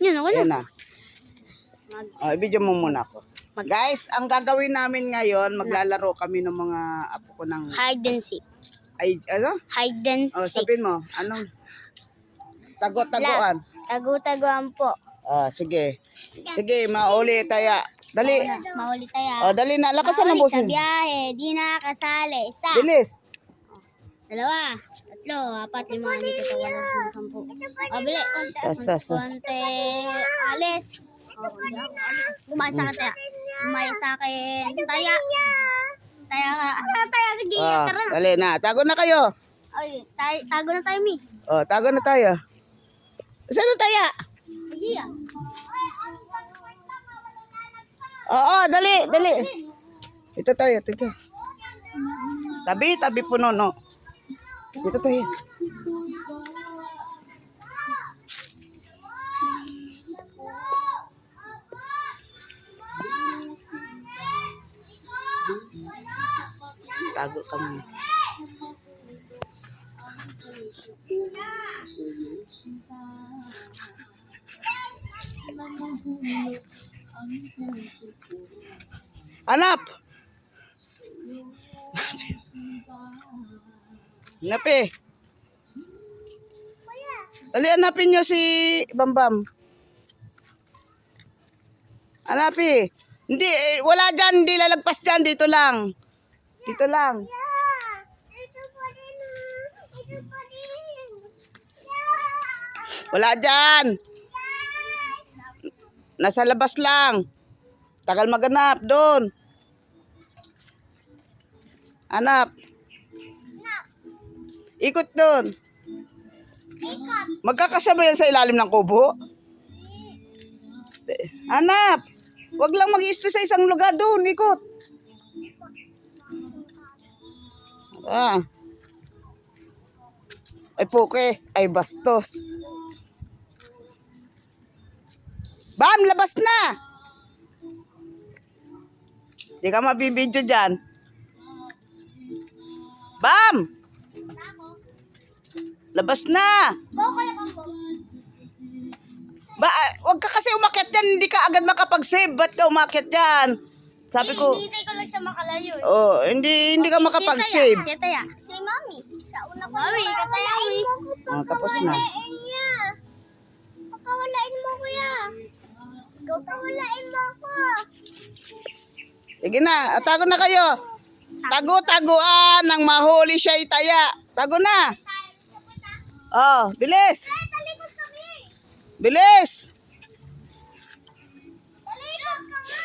Yan, ako na. Yan na. I-video mo muna ako. Guys, ang gagawin namin ngayon, maglalaro kami ng mga apo ko ng... Hide and seek. Ay, ano? Hide and Oh, seek. sabihin mo, anong... Tago-taguan. Tagu-taguan po. Sige. Sige, mauli tayo. Dali. Mahuli tayo. Oh, dali na. Lakasan ng Mahuli sa bosin. biyahe. Di nakakasali. Isa. Bilis. Dalawa. Tatlo. Apat. Lima. Dito. Wala. Sampu. Bili. Tas. Konti. Alis. Gumaya sa akin. Gumaya sa akin. Taya. Taya ka. Taya. Sige. Tara. Dali na. Tago na kayo. Ay, tago na tayo, Mi. Oh, tago na tayo. Saan tayo? Sige. Oo, dali. Ito tayo, ito. Tabi puno, no. Ito tayo. Tago kami. Hanap! Hanapi. Dali, hanapin nyo si Bambam. Hanapi. Hindi, wala dyan, hindi lalagpas dyan, dito lang. Dito lang. Wala dyan. Nasa labas lang. Tagal maganap doon. Hanap. Ikot doon. Magkakasama yan sa ilalim ng kubo. Hanap. Wag lang mag-iiste sa isang lugar doon. Ikot. Ay puke. Ay bastos. Bam, labas na. Di ka mabibidyo dyan. Bam! Labas na. Wag ka kasi umakyat dyan. Hindi ka agad makapag-save. Ba't ka umakyat dyan? Sabi ko. Hintay ko lang siya makalayo. Oh, hindi ka makapag-save. Si Taya. Si Mami. Sa una ko Mami, Kataya, Mami. Oh, tapos na. niya. Pakawalain mo, kuya. Pakawalain mo ako. Sige na. Tago na kayo. Tago-taguan nang mahuli siya itaya. Tago na. Oh, bilis. Talikod kami. Bilis. Talikod ka nga.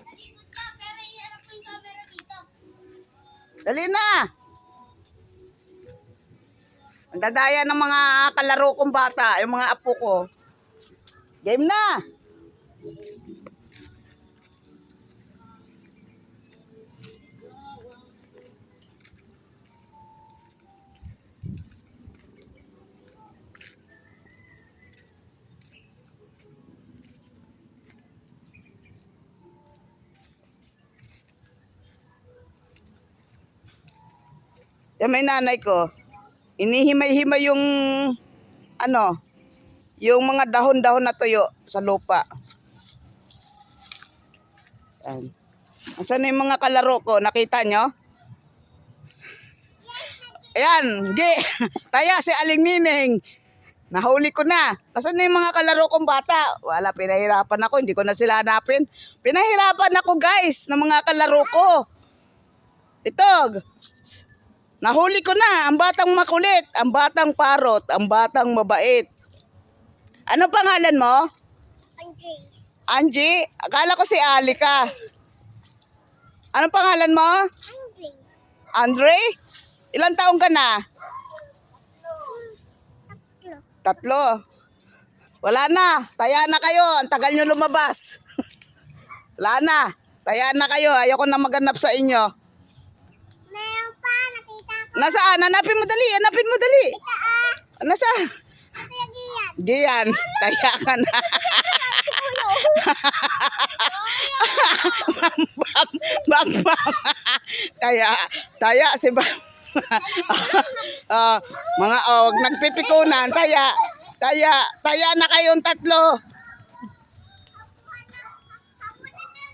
Talikod ka, pero iharap mo yung camera dito. Dali na. Ang dadaya ng mga kalaro kong bata, yung mga apo ko. Game na. Yan may nanay ko. Inihimay-himay yung yung mga dahon-dahon na tuyo sa lupa. Yan. Asan na yung mga kalaro ko? Nakita nyo? Ayan, Taya si Aling Nining. Nahuli ko na. Asan na yung mga kalaro kong bata? Wala, pinahirapan ako. Hindi ko na sila hanapin. Pinahirapan ako guys ng mga kalaro ko. Ito. Nahuli ko na. Ang batang makulit. Ang batang parot. Ang batang mabait. Ano pangalan mo? Angie. Angie? Akala ko si Ali ka. Ano pangalan mo? Angie. Andre? Ilang taong ka na? Tatlo. 3. Wala na. Taya na kayo. Ang tagal nyo lumabas. Wala na. Taya na kayo. Ayoko na maganap sa inyo. Meron pa. Nakita ko. Nasaan? Hanapin mo dali. Hanapin mo dali. Ika Nasaan? Ito yung giyan. Diyan. Taya ka na. Bam. Taya si Bam. Mga wag nagpipikunan. Taya. Taya na kayong tatlo.